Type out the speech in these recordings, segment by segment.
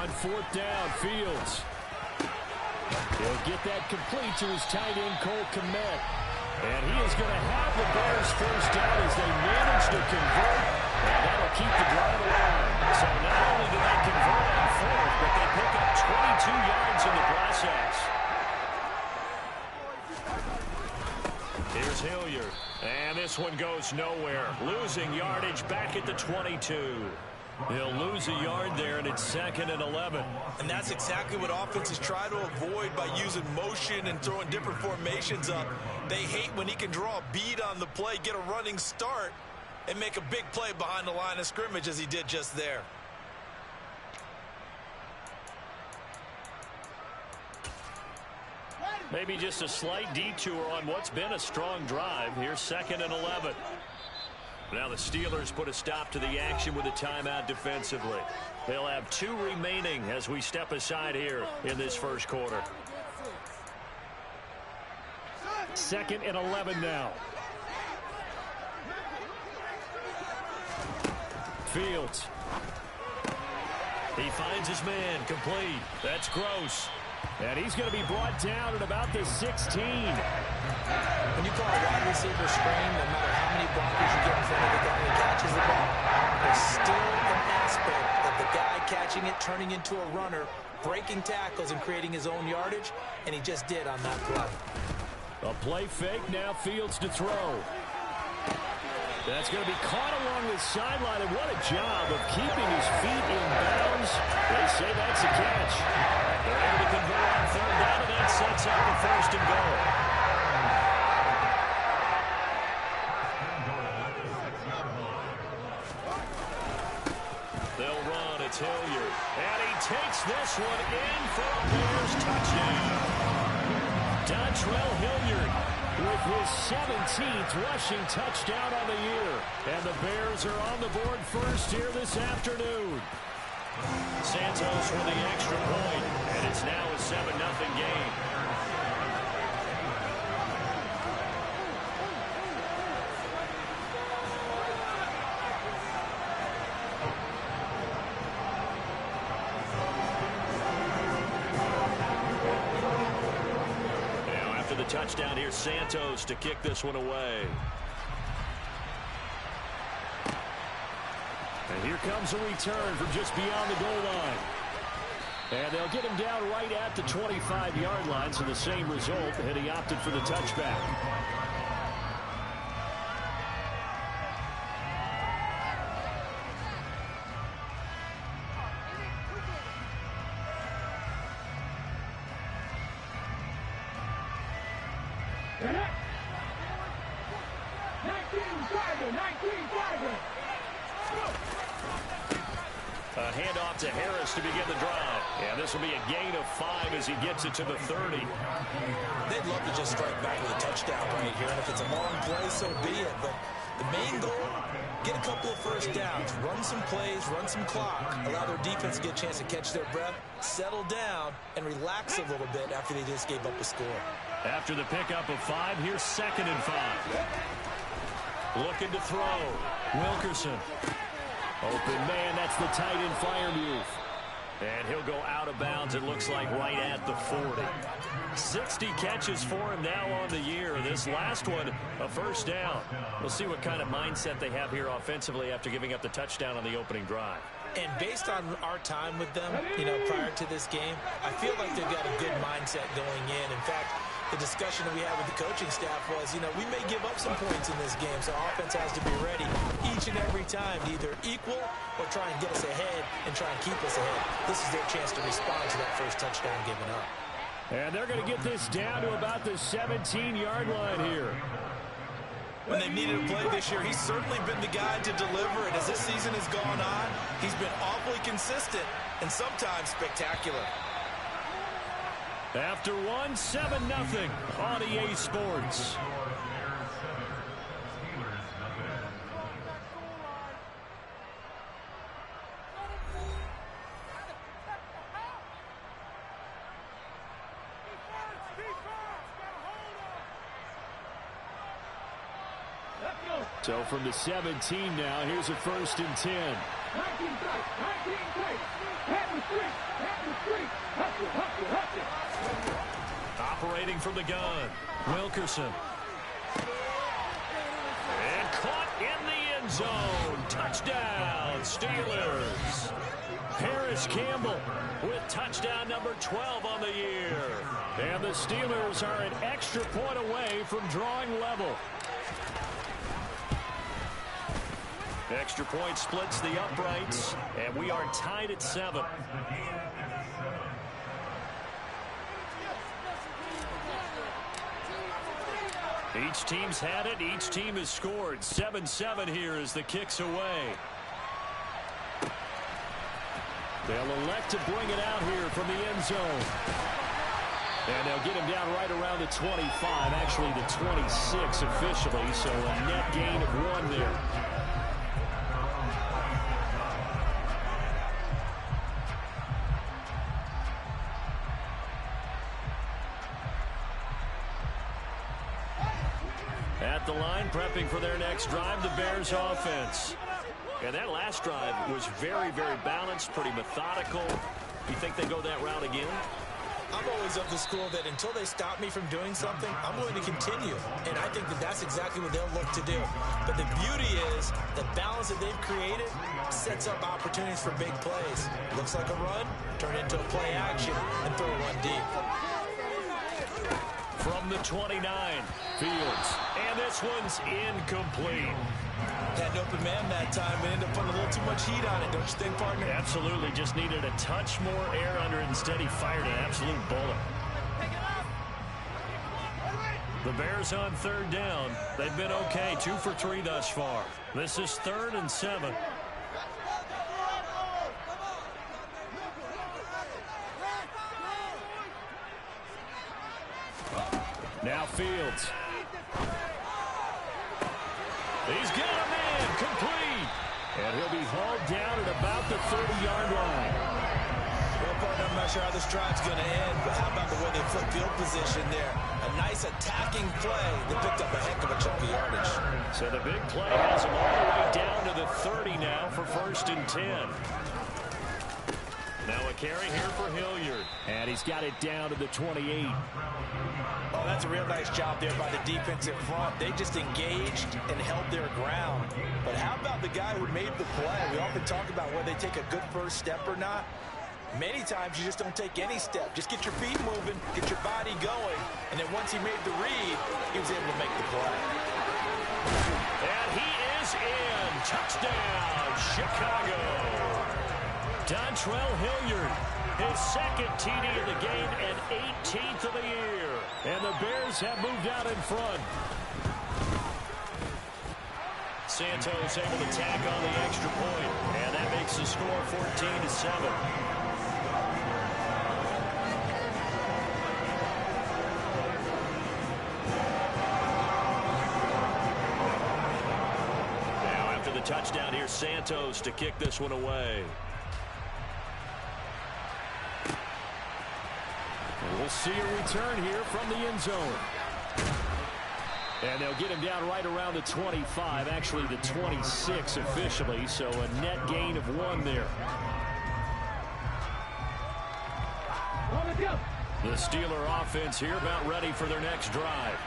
On fourth down, Fields. He'll get that complete to his tight end, Cole Kmet. And he is going to have the Bears first down as they manage to convert. And that'll keep the drive alive. So not only do they convert on fourth, but they pick up 22 yards in the process. Here's Hilliard. And this one goes nowhere. Losing yardage back at the 22. He'll lose a yard there, and it's 2nd and 11. And that's exactly what offenses try to avoid by using motion and throwing different formations up. They hate when he can draw a bead on the play, get a running start, and make a big play behind the line of scrimmage as he did just there. Maybe just a slight detour on what's been a strong drive. Here's 2nd and 11. Now the Steelers put a stop to the action with a timeout defensively. They'll have 2 remaining as we step aside here in this first quarter. 2nd and 11 now. Fields. He finds his man, complete. That's Gross. And he's going to be brought down at about the 16. When you call a wide receiver screen, no matter how many blockers you get in front of the guy who catches the ball, there's still an aspect of the guy catching it, turning into a runner, breaking tackles, and creating his own yardage, and he just did on that play. A play fake, now Fields to throw. That's going to be caught along the sideline, and what a job of keeping his feet in bounds. They say that's a catch. They're able to convert on third down, and that sets up the 1st and goal. They'll run. It's Hilliard. And he takes this one in for a Bears touchdown. Time Hilliard with his 17th rushing touchdown on the year. And the Bears are on the board first here this afternoon. Santos with the extra point, and it's now a 7-0 game. Now after the touchdown, here's Santos to kick this one away. And here comes a return from just beyond the goal line. And they'll get him down right at the 25-yard line, so the same result, and he opted for the touchback. A handoff to Harris to begin the drive. And this will be a gain of 5 as he gets it to the 30. They'd love to just strike back with a touchdown right here. And if it's a long play, so be it. But the main goal, get a couple of first downs, run some plays, run some clock, allow their defense to get a chance to catch their breath, settle down, and relax a little bit after they just gave up a score. After the pickup of 5, here's 2nd and 5. Looking to throw. Wilkerson. Open man, that's the tight end Freiermuth. And he'll go out of bounds, it looks like, right at the 40. 60 catches for him now on the year. This last one, a first down. We'll see what kind of mindset they have here offensively after giving up the touchdown on the opening drive. And based on our time with them, prior to this game, I feel like they've got a good mindset going in. In fact, the discussion that we had with the coaching staff was, we may give up some points in this game, so offense has to be ready each and every time to either equal or try and get us ahead and try and keep us ahead. This is their chance to respond to that first touchdown given up. And they're going to get this down to about the 17-yard line here. When they've needed a play this year, he's certainly been the guy to deliver. And as this season has gone on, he's been awfully consistent and sometimes spectacular. After 7-0 on EA Sports. So from the 17 now, here's a 1st and 10. Operating from the gun, Wilkerson. And caught in the end zone. Touchdown, Steelers. Harris Campbell with touchdown number 12 on the year. And the Steelers are an extra point away from drawing level. Extra point splits the uprights, and we are tied at 7. Each team's had it. Each team has scored. 7-7 here as the kick's away. They'll elect to bring it out here from the end zone. And they'll get him down right around the 25, actually the 26 officially, so a net gain of 1 there. At the line, prepping for their next drive, the Bears offense. And that last drive was very, very balanced, pretty methodical. You think they go that route again? I'm always of the school that until they stop me from doing something, I'm going to continue. And I think that that's exactly what they'll look to do. But the beauty is the balance that they've created sets up opportunities for big plays. Looks like a run, turn into a play action, and throw one deep. From the 29, Fields. And this one's incomplete. Had an open man that time, but ended up putting a little too much heat on it, don't you think, partner? Absolutely. Just needed a touch more air under it. Instead, he fired an absolute bullet. The Bears on 3rd down. They've been okay. 2 for 3 thus far. This is 3rd and 7. Now Fields. He's got a man complete. And he'll be hauled down at about the 30-yard line. Well, partner, I'm not sure how this drive's going to end, but how about the way they flip field position there? A nice attacking play. They picked up a heck of a chunk of yardage. So the big play has him all the way down to the 30 now for 1st and 10. Now a carry here for Hilliard. And he's got it down to the 28. Oh, that's a real nice job there by the defense in front. They just engaged and held their ground. But how about the guy who made the play? We often talk about whether they take a good first step or not. Many times you just don't take any step. Just get your feet moving, get your body going. And then once he made the read, he was able to make the play. And he is in. Touchdown, Chicago. Dontrell Hilliard, his 2nd TD of the game and 18th of the year. And the Bears have moved out in front. Santos able to tack on the extra point. And that makes the score 14-7. Now after the touchdown, here's Santos to kick this one away. We'll see a return here from the end zone. And they'll get him down right around the 25, actually the 26 officially, so a net gain of 1 there. The Steeler offense here about ready for their next drive.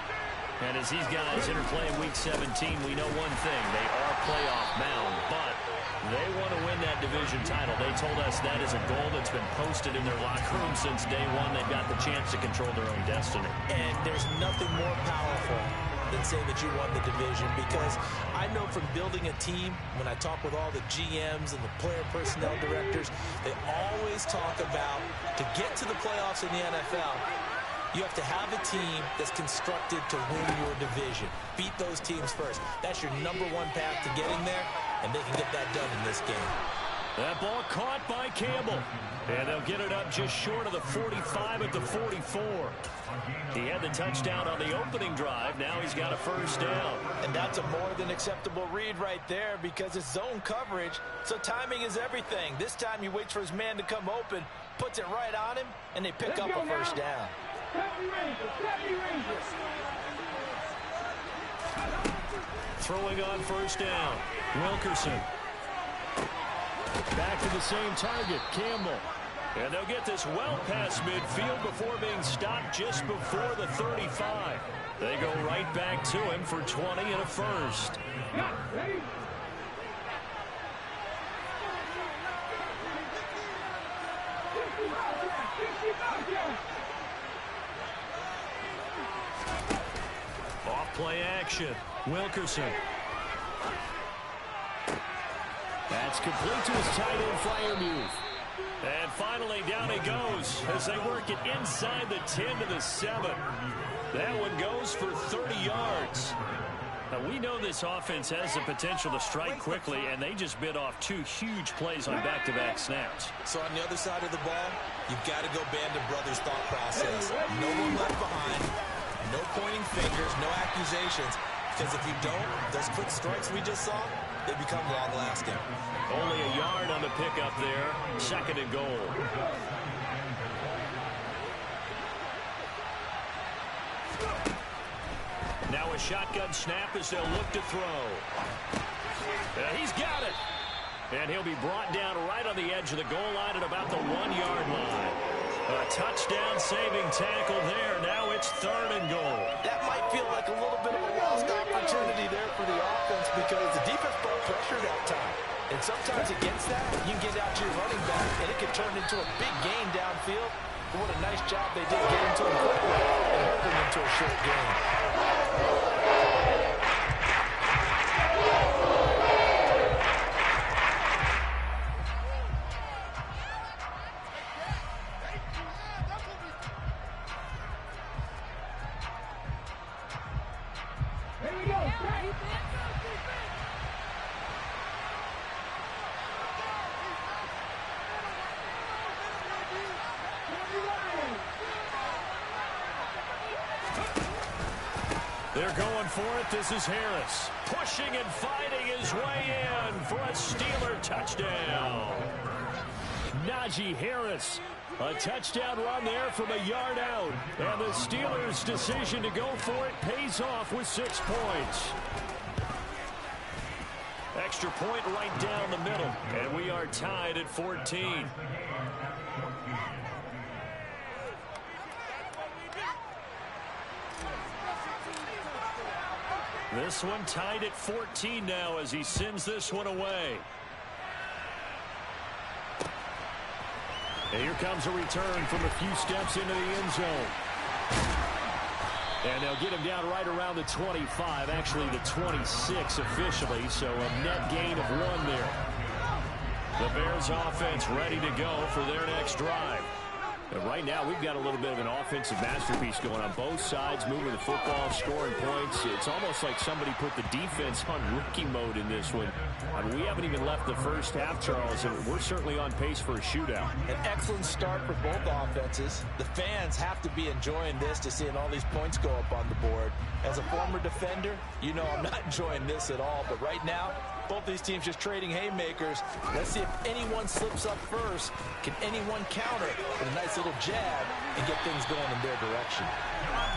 And as these guys interplay in Week 17, we know one thing. They are playoff bound, but they want to win that division title. They told us that is a goal that's been posted in their locker room since day one. They've got the chance to control their own destiny. And there's nothing more powerful than saying that you won the division, because I know from building a team, when I talk with all the GMs and the player personnel directors, they always talk about to get to the playoffs in the NFL, you have to have a team that's constructed to win your division. Beat those teams first. That's your #1 path to getting there, and they can get that done in this game. That ball caught by Campbell. And they'll get it up just short of the 45 at the 44. He had the touchdown on the opening drive. Now he's got a 1st down. And that's a more than acceptable read right there, because it's zone coverage, so timing is everything. This time he waits for his man to come open, puts it right on him, and they pick up a 1st down. throwing on first down. Wilkerson. Back to the same target, Campbell. And they'll get this well past midfield before being stopped just before the 35. They go right back to him for 20 and a first. Off play action. Wilkerson. That's complete to his tight end Freiermuth. And finally down he goes as they work it inside the 10 to the 7. That one goes for 30 yards. Now we know this offense has the potential to strike quickly, and they just bit off 2 huge plays on back-to-back snaps. So on the other side of the ball, you've got to go Band of Brothers thought process. No one left behind, no pointing fingers, no accusations. Because if you don't, those quick strikes we just saw, they become long-lasting. Only a yard on the pickup there. 2nd and goal. Now a shotgun snap as they'll look to throw. He's got it. And he'll be brought down right on the edge of the goal line at about the 1-yard line. A touchdown saving tackle there. Now it's 3rd and goal. That might feel like a little bit of a lost opportunity there for the offense because the defense brought pressure that time. And sometimes against that, you can get out to your running back, and it can turn into a big gain downfield. But what a nice job they did getting to him quickly and hurting him into a short gain. They're going for it. This is Harris. Pushing and fighting his way in for a Steeler touchdown. Najee Harris. A touchdown run there from a yard out. And the Steelers' decision to go for it pays off with 6 points. Extra point right down the middle. And we are tied at 14. This one tied at 14 now as he sends this one away. And here comes a return from a few steps into the end zone. And they'll get him down right around the 25, actually the 26 officially, so a net gain of 1 there. The Bears offense ready to go for their next drive. And right now, we've got a little bit of an offensive masterpiece going on both sides, moving the football, scoring points. It's almost like somebody put the defense on rookie mode in this one. I mean, we haven't even left the first half, Charles, and we're certainly on pace for a shootout. An excellent start for both offenses. The fans have to be enjoying this to seeing all these points go up on the board. As a former defender, you know I'm not enjoying this at all. But right now, both these teams just trading haymakers. Let's see if anyone slips up first. Can anyone counter with a nice little jab and get things going in their direction?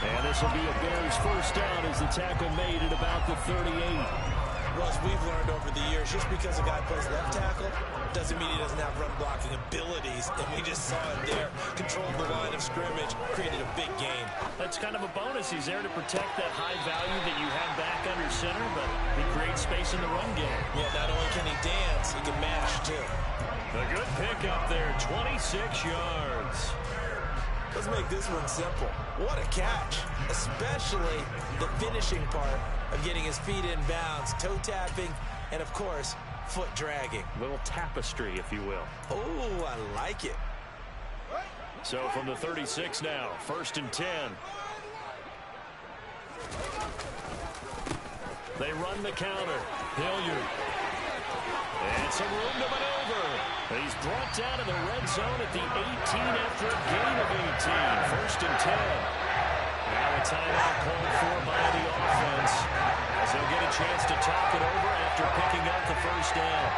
And this will be a Bears first down as the tackle made at about the 38. Russ, we've learned over the years, just because a guy plays left tackle doesn't mean he doesn't have run blocking abilities. And we just saw him there, controlled the line of scrimmage, created a big gain. That's kind of a bonus. He's there to protect that high value that you have back under center, but he creates space in the run game. Yeah, not only can he dance, he can mash too. A good pickup there, 26 yards. Let's make this one simple. What a catch, especially the finishing part of getting his feet in bounds, toe tapping, and of course, foot dragging. Little tapestry, if you will. Oh, I like it. So from the 36 now, 1st and 10. They run the counter. Hilliard. And some room to maneuver. He's brought down in the red zone at the 18 after a gain of 18. 1st and 10. Now a timeout called for by the offense as they'll get a chance to talk it over after picking up the first down.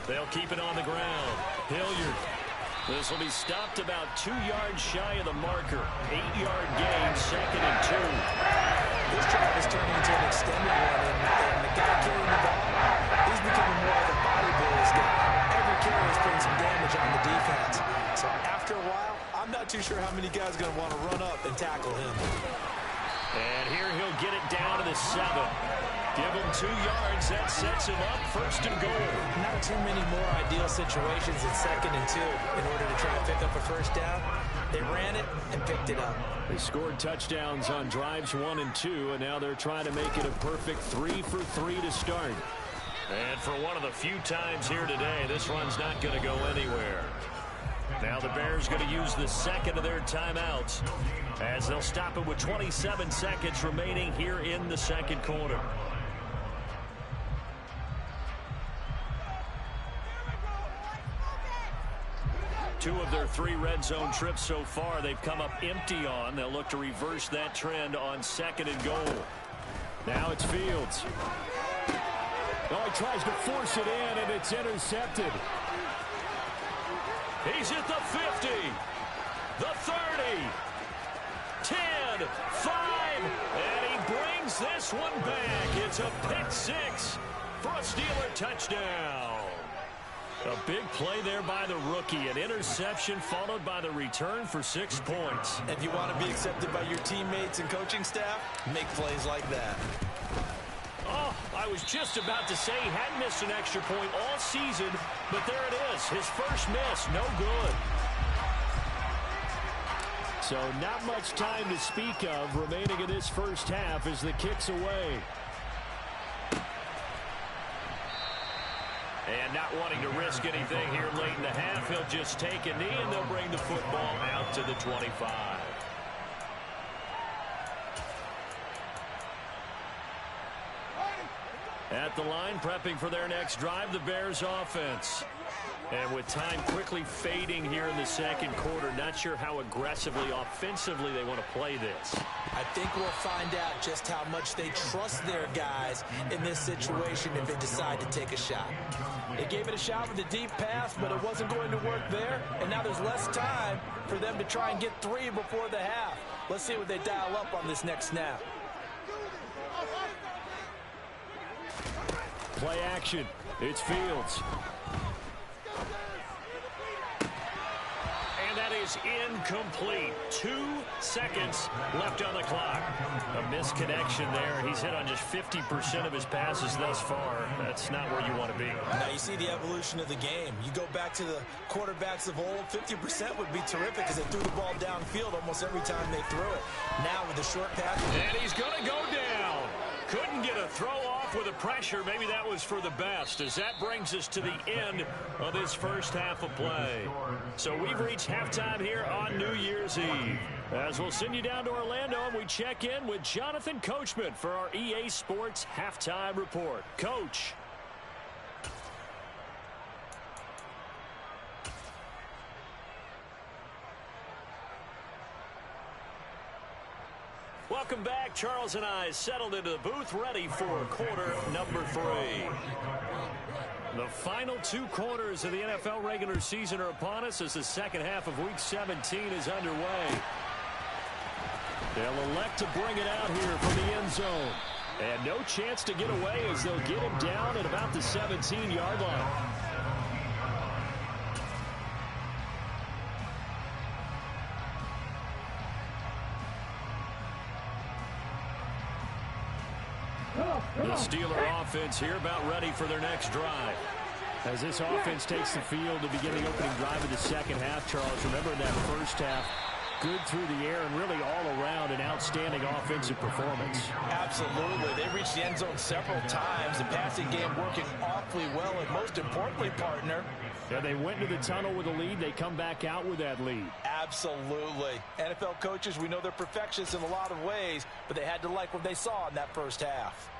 They'll keep it on the ground. Hilliard. This will be stopped about 2 yards shy of the marker. 8-yard gain, 2nd and 2. This drive is turning into an extended one, and the guy carrying the ball, he's becoming more like a bodybuilder's guy. Every carry is putting some damage on the defense. So after a while, I'm not too sure how many guys are going to want to run up and tackle him. And here he'll get it down to the 7. Give him 2 yards. That sets him up 1st and goal. Not too many more ideal situations at 2nd and 2 in order to try to pick up a 1st down. They ran it and picked it up. They scored touchdowns on drives 1 and 2, and now they're trying to make it a perfect 3 for 3 to start. And for one of the few times here today, this run's not going to go anywhere. Now the Bears going to use the 2nd of their timeouts as they'll stop it with 27 seconds remaining here in the 2nd quarter. Two of their 3 red zone trips so far they've come up empty on. They'll look to reverse that trend on 2nd and goal. Now it's Fields. Oh, he tries to force it in, and it's intercepted. He's at the 50, the 30, 10, 5, and he brings this one back. It's a pick 6 for a Steeler touchdown. A big play there by the rookie. An interception followed by the return for 6 points. If you want to be accepted by your teammates and coaching staff, make plays like that. Oh, I was just about to say he hadn't missed an extra point all season, but there it is. His first miss, no good. So not much time to speak of remaining in this first half as the kick's away. And not wanting to risk anything here late in the half, he'll just take a knee and they'll bring the football out to the 25. At the line, prepping for their next drive, the Bears offense. And with time quickly fading here in the 2nd quarter, not sure how aggressively, offensively they want to play this. I think we'll find out just how much they trust their guys in this situation if they decide to take a shot. They gave it a shot with a deep pass, but it wasn't going to work there. And now there's less time for them to try and get 3 before the half. Let's see what they dial up on this next snap. Play action. It's Fields. And that is incomplete. 2 seconds left on the clock. A misconnection there. He's hit on just 50% of his passes thus far. That's not where you want to be. Now you see the evolution of the game. You go back to the quarterbacks of old, 50% would be terrific because they threw the ball downfield almost every time they threw it. Now with the short pass. And he's going to go down. Couldn't get a throw off with the pressure. Maybe that was for the best, as that brings us to the end of this first half of play. So we've reached halftime here on New Year's Eve. As we'll send you down to Orlando, and we check in with Jonathan Coachman for our EA Sports Halftime Report. Coach. Welcome back. Charles and I settled into the booth, ready for quarter number 3. The final 2 quarters of the NFL regular season are upon us as the second half of Week 17 is underway. They'll elect to bring it out here from the end zone. And no chance to get away as they'll get him down at about the 17-yard line. The Steeler offense here about ready for their next drive. As this offense takes the field to begin the opening drive of the second half, Charles, remember in that first half, good through the air and really all around an outstanding offensive performance. Absolutely. They reached the end zone several times. The passing game working awfully well, and most importantly, partner. Yeah, they went into the tunnel with a lead. They come back out with that lead. Absolutely. NFL coaches, we know they're perfectionists in a lot of ways, but they had to like what they saw in that first half.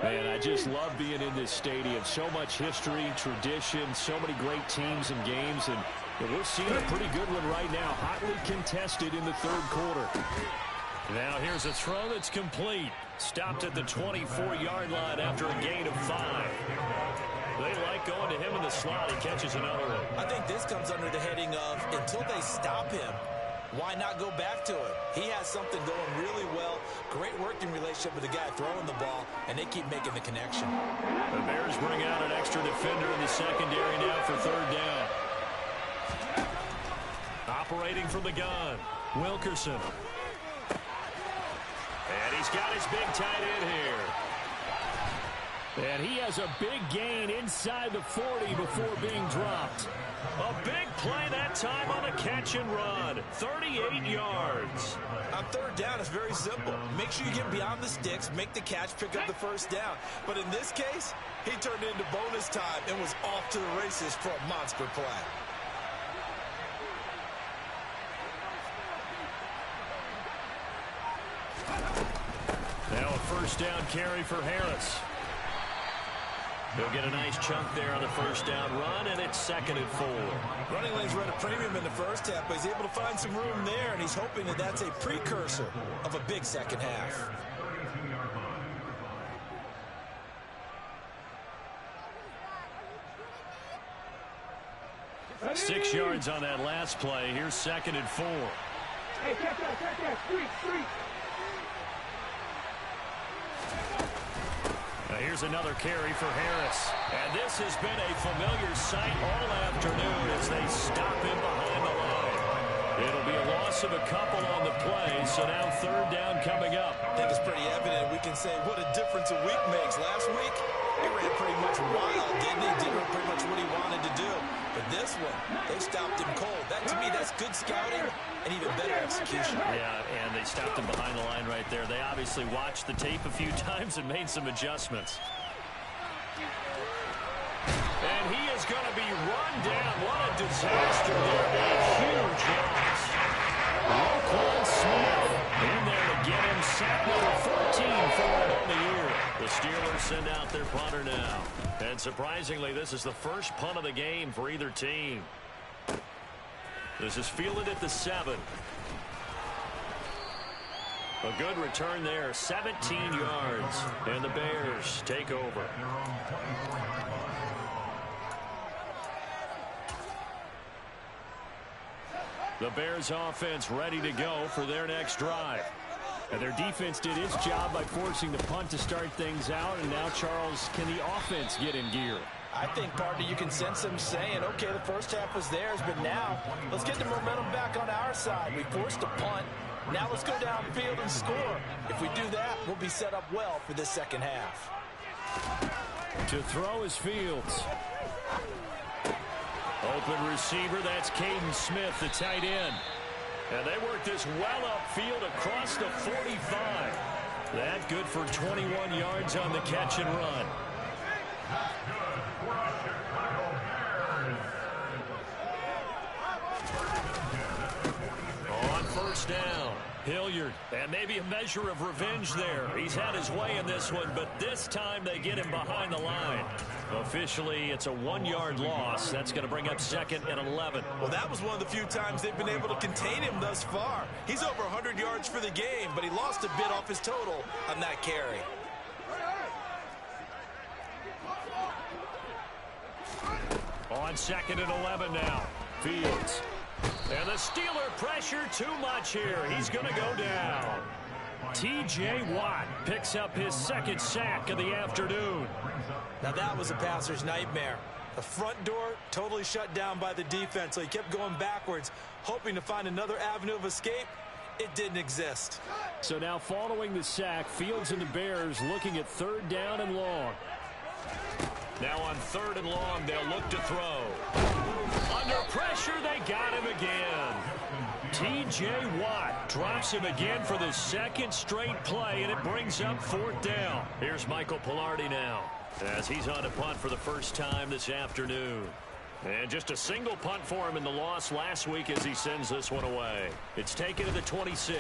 Man, I just love being in this stadium. So much history, tradition, so many great teams and games, and we're seeing a pretty good one right now, hotly contested in the third quarter. Now here's a throw that's complete. Stopped at the 24-yard line after a gain of 5. They like going to him in the slot. He catches another one. I think this comes under the heading of until they stop him, why not go back to it? He has something going really well. Great working relationship with the guy throwing the ball, and they keep making the connection. The Bears bring out an extra defender in the secondary now for third down. Operating from the gun, Wilkerson. And he's got his big tight end here. And he has a big gain inside the 40 before being dropped. A big play that time on a catch and run. 38 yards. On third down, it's very simple. Make sure you get beyond the sticks, make the catch, pick up the first down. But in this case, he turned it into bonus time and was off to the races for a monster play. Now a first down carry for Harris. He'll get a nice chunk there on the first down run, and it's 2nd and 4. Running lanes run a premium in the first half, but he's able to find some room there, and he's hoping that that's a precursor of a big second half. Six yards on that last play. Here's 2nd and 4. Hey, check that, street. Here's another carry for Harris. And this has been a familiar sight all afternoon as they stop him behind the line. It'll be a loss of a couple on the play, so now third down coming up. I think it's pretty evident. We can say what a difference a week makes. Last week, he ran pretty much wild, didn't he? Did pretty much what he wanted to do. But this one, they stopped him cold. That, to me, that's good scouting and even better execution. Yeah, and they stopped him behind the line right there. They obviously watched the tape a few times and made some adjustments. And he is going to be run down. What a disaster there. A huge loss. Roquan Smith in there to get him. Sack number 14 for him on the year. The Steelers send out their punter now. And surprisingly, this is the first punt of the game for either team. This is fielded at the 7. A good return there, 17 yards. And the Bears take over. The Bears offense ready to go for their next drive. And their defense did its job by forcing the punt to start things out. And now, Charles, can the offense get in gear? I think, partner, you can sense them saying, okay, the first half was theirs, but now let's get the momentum back on our side. We forced a punt. Now let's go downfield and score. If we do that, we'll be set up well for this second half. To throw is Fields. Open receiver, that's Caden Smith, the tight end. And they work this well upfield across the 45. That good for 21 yards on the catch and run. On first down, Hilliard. And maybe a measure of revenge there. He's had his way in this one, but this time they get him behind the line. Officially, it's a 1-yard loss. That's going to bring up 2nd and 11. Well, that was one of the few times they've been able to contain him thus far. He's over 100 yards for the game, but he lost a bit off his total on that carry. On 2nd and 11 now. Fields. And the Steeler pressure too much here. He's going to go down. T.J. Watt picks up his 2nd sack of the afternoon. Now that was a passer's nightmare. The front door totally shut down by the defense, so he kept going backwards, hoping to find another avenue of escape. It didn't exist. So now following the sack, Fields and the Bears looking at 3rd down and long. Now on 3rd and long, they'll look to throw. Under pressure, they got him again. T.J. Watt drops him again for the 2nd straight play, and it brings up 4th down. Here's Michael Pilardi now, as he's on a punt for the first time this afternoon. And just a single punt for him in the loss last week as he sends this one away. It's taken to the 26.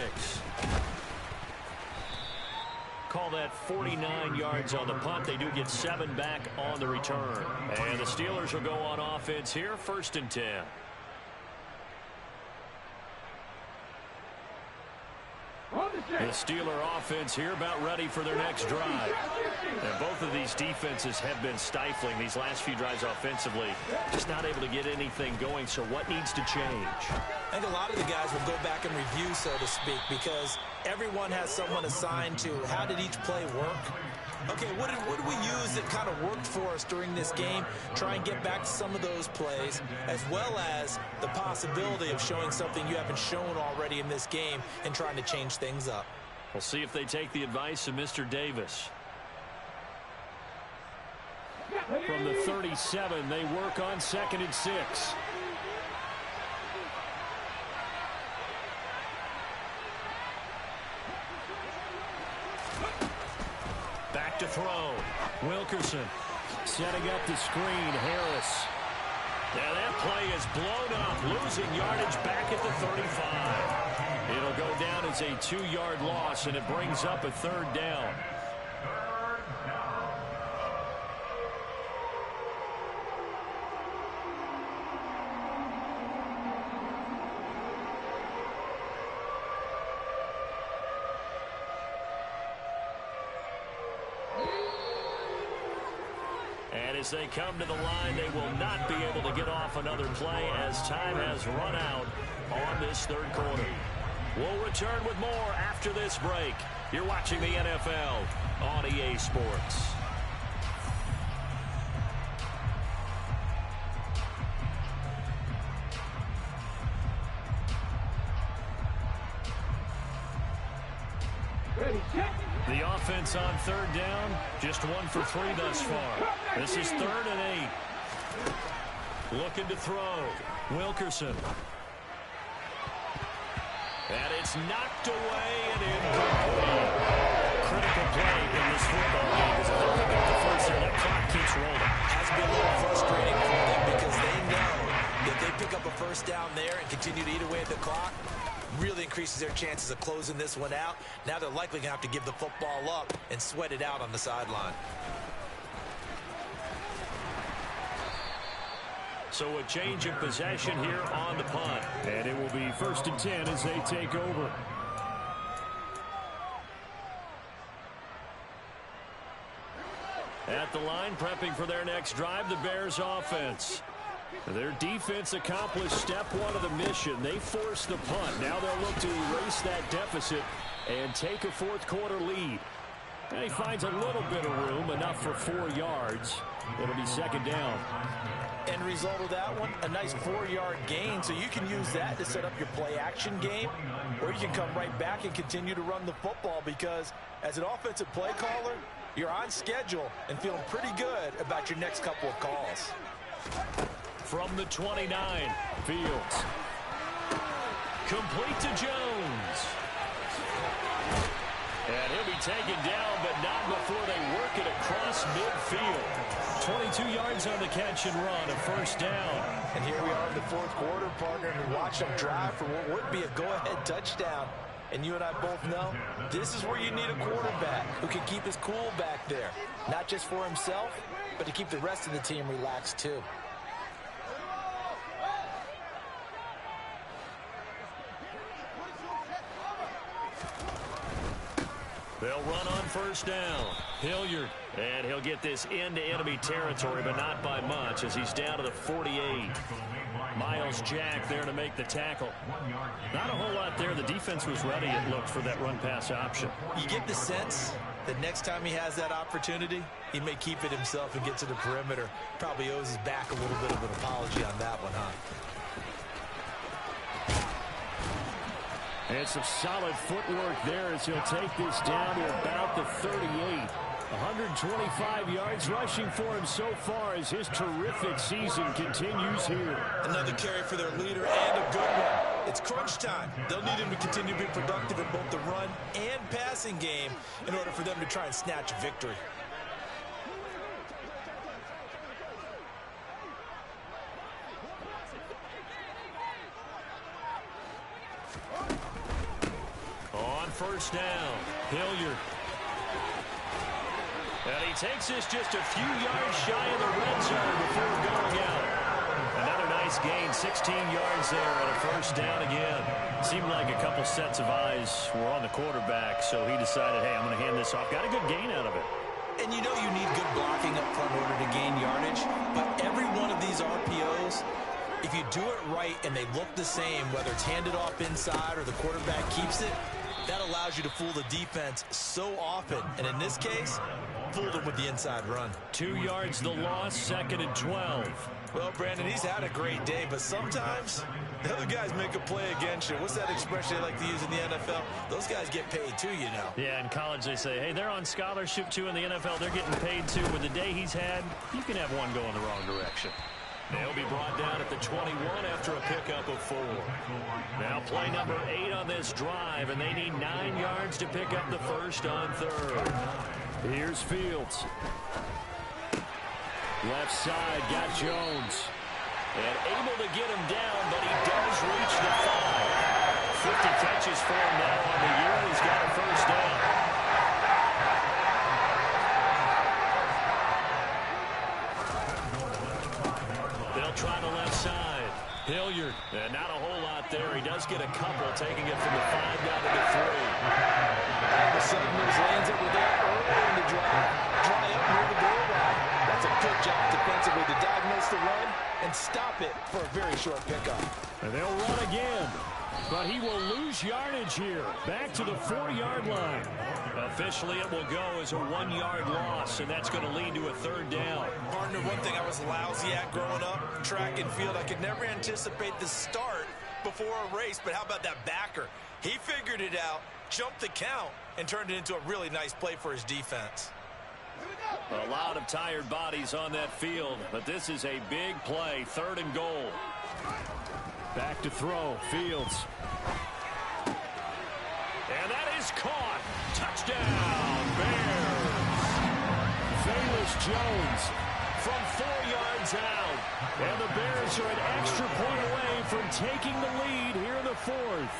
Call that 49 yards on the punt. They do get 7 back on the return. And the Steelers will go on offense here, 1st and 10. Hold the The Steeler offense here about ready for their next drive. And both of these defenses have been stifling these last few drives offensively. Just not able to get anything going, so what needs to change? I think a lot of the guys will go back and review, so to speak, because everyone has someone assigned to how did each play work. Okay, what did we use that kind of worked for us during this game? Try and get back to some of those plays, as well as the possibility of showing something you haven't shown already in this game and trying to change things up. We'll see if they take the advice of Mr. Davis. From the 37, they work on 2nd and 6. Back to throw. Wilkerson setting up the screen. Harris. Yeah, that play is blown up. Losing yardage back at the 35. It'll go down as a 2-yard loss, and it brings up a 3rd down. And as they come to the line, they will not be able to get off another play as time has run out on this 3rd quarter. We'll return with more after this break. You're watching the NFL on EA Sports. The offense on 3rd down, just 1 for 3 thus far. This is 3rd and 8. Looking to throw. Wilkerson. And it's knocked away and incomplete. Critical play in this football game as if they pick up the first there. That clock keeps rolling. Has been a little frustrating for them because they know that they pick up a first down there and continue to eat away at the clock. Really increases their chances of closing this one out. Now they're likely going to have to give the football up and sweat it out on the sideline. So a change of possession here on the punt. And it will be 1st and 10 as they take over. At the line, prepping for their next drive, the Bears offense. Their defense accomplished step 1 of the mission. They forced the punt. Now they'll look to erase that deficit and take a 4th quarter lead. And he finds a little bit of room, enough for 4 yards. It'll be 2nd down. End result of that one, a nice 4-yard gain. So you can use that to set up your play-action game, or you can come right back and continue to run the football because as an offensive play caller, you're on schedule and feeling pretty good about your next couple of calls. From the 29, Fields. Complete to Jones. And he'll be taken down, but not before they work it across midfield. 22 yards on the catch and run, a 1st down. And here we are in the 4th quarter, partner, and watch them drive for what would be a go-ahead touchdown. And you and I both know this is where you need a quarterback who can keep his cool back there. Not just for himself, but to keep the rest of the team relaxed too. They'll run on 1st down. Hilliard. And he'll get this into enemy territory, but not by much as he's down to the 48. Miles Jack there to make the tackle. Not a whole lot there. The defense was ready, it looked, for that run-pass option. You get the sense that next time he has that opportunity, he may keep it himself and get to the perimeter. Probably owes his back a little bit of an apology on that one, huh? And some solid footwork there as he'll take this down to about the 38. 125 yards rushing for him so far as his terrific season continues here. Another carry for their leader and a good one. It's crunch time. They'll need him to continue to be productive in both the run and passing game in order for them to try and snatch a victory. On 1st down, Hilliard. And he takes this just a few yards shy of the red zone before going out. Another nice Nice gain, 16 yards there and a first down again. Seemed like a couple sets of eyes were on the quarterback, so he decided, hey, I'm going to hand this off. Got a good gain out of it. And you know you need good blocking up front in order to gain yardage, but every one of these RPOs, if you do it right and they look the same, whether it's handed off inside or the quarterback keeps it, that allows you to fool the defense so often. And in this case, fooled them with the inside run. 2 yards the loss, 2nd and 12. Well, Brandon, he's had a great day, but sometimes the other guys make a play against you. What's that expression they like to use in the NFL? Those guys get paid too, you know. Yeah, in college they say, hey, they're on scholarship too. In the NFL, they're getting paid too. With the day he's had, you can have one go in the wrong direction. They'll be brought down at the 21 after a pickup of 4. Now play number 8 on this drive, and they need 9 yards to pick up the first on 3rd. Here's Fields. Left side, got Jones. And able to get him down, but he does reach the 5. 50 catches for him now on the year. He's got a first down. They'll try the left side. Hilliard, and not a whole lot there. He does get a couple, taking it from the 5 down to the 3. All of a sudden, there's lands it with that early in the drive. Dry up near the goal line. That's a good job defensively to diagnose the run and stop it for a very short pickup. And they'll run again, but he will lose yardage here. Back to the 4-yard line. Officially, it will go as a 1-yard loss, and that's going to lead to a 3rd down. Partner, one thing I was lousy at growing up, track and field, I could never anticipate the start before a race, but how about that backer? He figured it out, jumped the count, and turned it into a really nice play for his defense. A lot of tired bodies on that field, but this is a big play, 3rd and goal. Back to throw, Fields. And that is caught. Touchdown, Bears. Velus Jones from 4 yards out. And the Bears are an extra point away from taking the lead here in the 4th.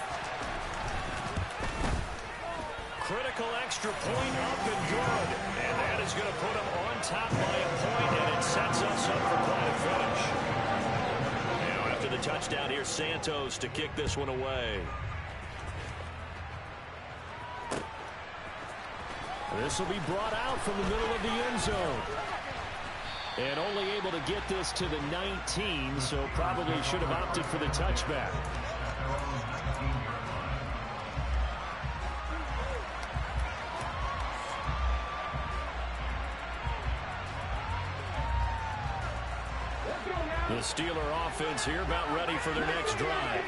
Critical extra point up and good. And that is going to put them on top by a point, and it sets us up for quite a finish. Now after the touchdown, here's Santos to kick this one away. This will be brought out from the middle of the end zone. And only able to get this to the 19, so probably should have opted for the touchback. The Steeler offense here about ready for their next drive.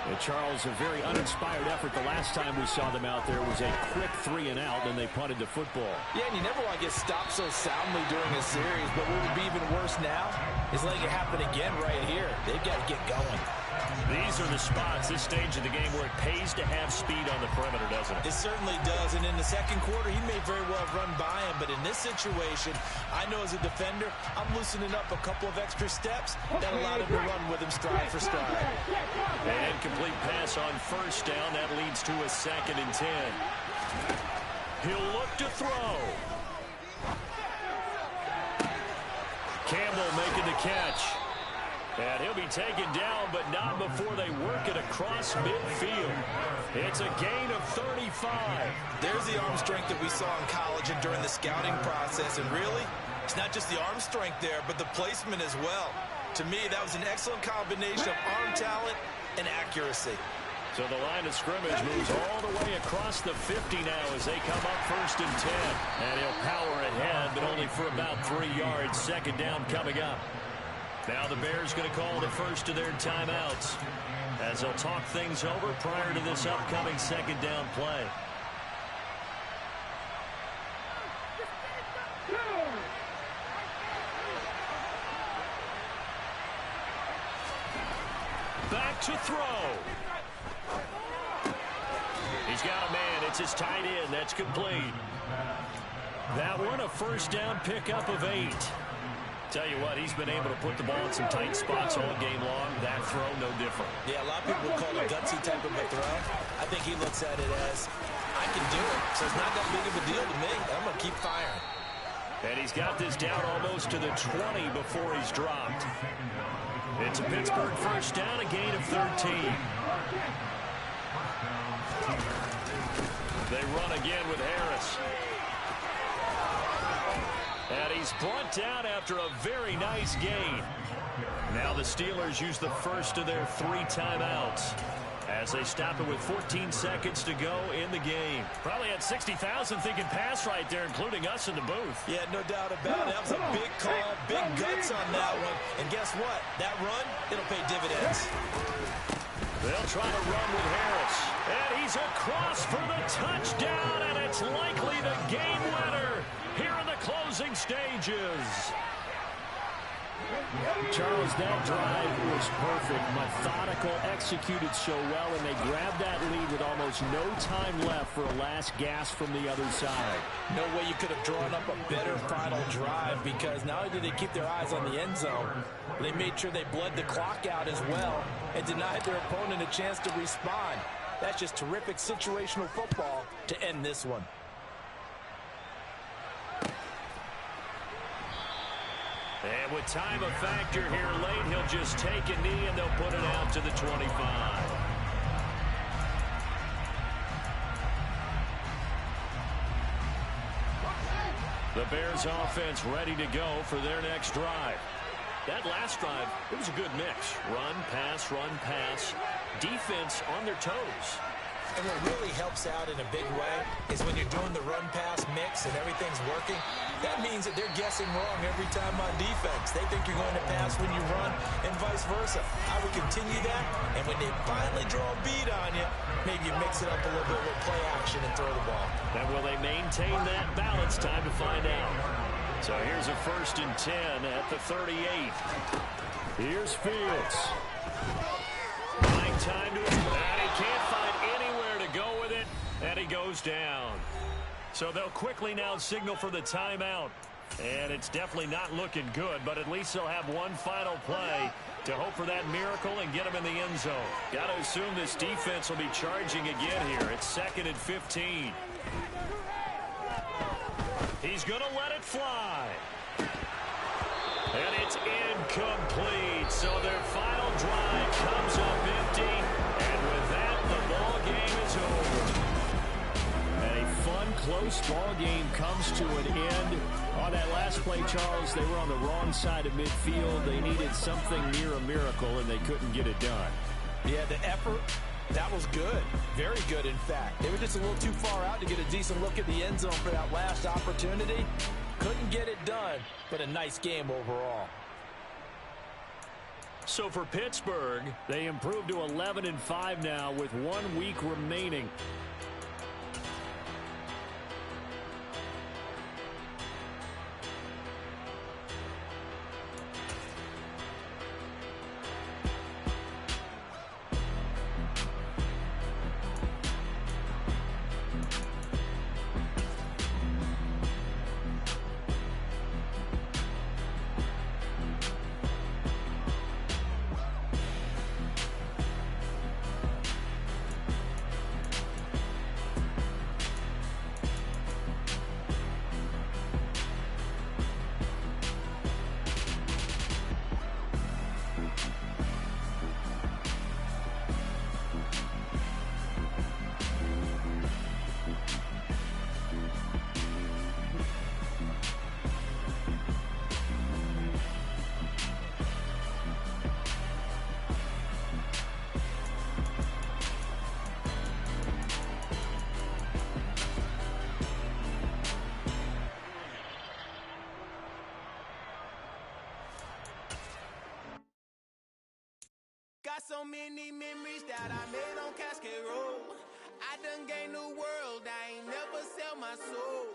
And Charles, a very uninspired effort. The last time we saw them out there was a quick 3 and out, then they punted the football. Yeah, and you never want to get stopped so soundly during a series, but what would be even worse now is letting it happen again right here. They've got to get going. These are the spots, this stage of the game, where it pays to have speed on the perimeter, doesn't it? It certainly does, and in the second quarter, he may very well have run by him, but in this situation, I know as a defender, I'm loosening up a couple of extra steps that allowed him to run with him stride for stride. An incomplete pass on first down, that leads to a 2nd and 10. He'll look to throw. Campbell making the catch. And he'll be taken down, but not before they work it across midfield. It's a gain of 35. There's the arm strength that we saw in college and during the scouting process. And really, it's not just the arm strength there, but the placement as well. To me, that was an excellent combination of arm talent and accuracy. So the line of scrimmage moves all the way across the 50 now as they come up 1st and 10. And he'll power ahead, but only for about 3 yards. 2nd down coming up. Now the Bears going to call the first of their timeouts as they'll talk things over prior to this upcoming 2nd down play. Back to throw. He's got a man. It's his tight end. That's complete. That one a 1st down pickup of 8. Tell you what, he's been able to put the ball in some tight spots all game long. That throw, no different. Yeah, a lot of people would call it a gutsy type of a throw. I think he looks at it as, I can do it, so it's not that big of a deal to me. I'm going to keep firing. And he's got this down almost to the 20 before he's dropped. It's a Pittsburgh first down, a gain of 13. They run again with Harris. And he's brought down after a very nice gain. Now the Steelers use the first of their 3 timeouts as they stop it with 14 seconds to go in the game. Probably had 60,000 thinking pass right there, including us in the booth. Yeah, no doubt about it. That was a big call, big guts on that one. And guess what? That run, it'll pay dividends. They'll try to run with Harris. And he's across for the touchdown, and it's likely the game winner here in the closing stages. Charles, that drive was perfect. Methodical, executed so well, and they grabbed that lead with almost no time left for a last gasp from the other side. No way you could have drawn up a better final drive, because not only did they keep their eyes on the end zone, they made sure they bled the clock out as well and denied their opponent a chance to respond. That's just terrific situational football to end this one. And with time a factor here late, he'll just take a knee and they'll put it out to the 25. The Bears offense ready to go for their next drive. That last drive, it was a good mix. Run, pass, defense on their toes. And what really helps out in a big way is when you're doing the run-pass mix and everything's working, that means that they're guessing wrong every time on defense. They think you're going to pass when you run and vice versa. I would continue that, and when they finally draw a beat on you, maybe you mix it up a little bit with play action and throw the ball. And will they maintain that balance? Time to find out. So here's a 1st and 10 at the 38. Here's Fields. Buying time to his back. He can't find anywhere to go with it, and he goes down. So they'll quickly now signal for the timeout. And it's definitely not looking good, but at least they'll have one final play to hope for that miracle and get him in the end zone. Got to assume this defense will be charging again here. It's 2nd and 15. He's going to let it fly. And it's incomplete. So their final drive comes up empty. And with that, the ball game is over. And a fun, close ball game comes to an end. On that last play, Charles, they were on the wrong side of midfield. They needed something near a miracle, and they couldn't get it done. Yeah, the effort, that was good. Very good, in fact. They were just a little too far out to get a decent look at the end zone for that last opportunity. Couldn't get it done, but a nice game overall. So for Pittsburgh, they improved to 11-5 now with 1 week remaining. Got so many memories that I made on Cascade Road. I done gained the world, I ain't never sell my soul.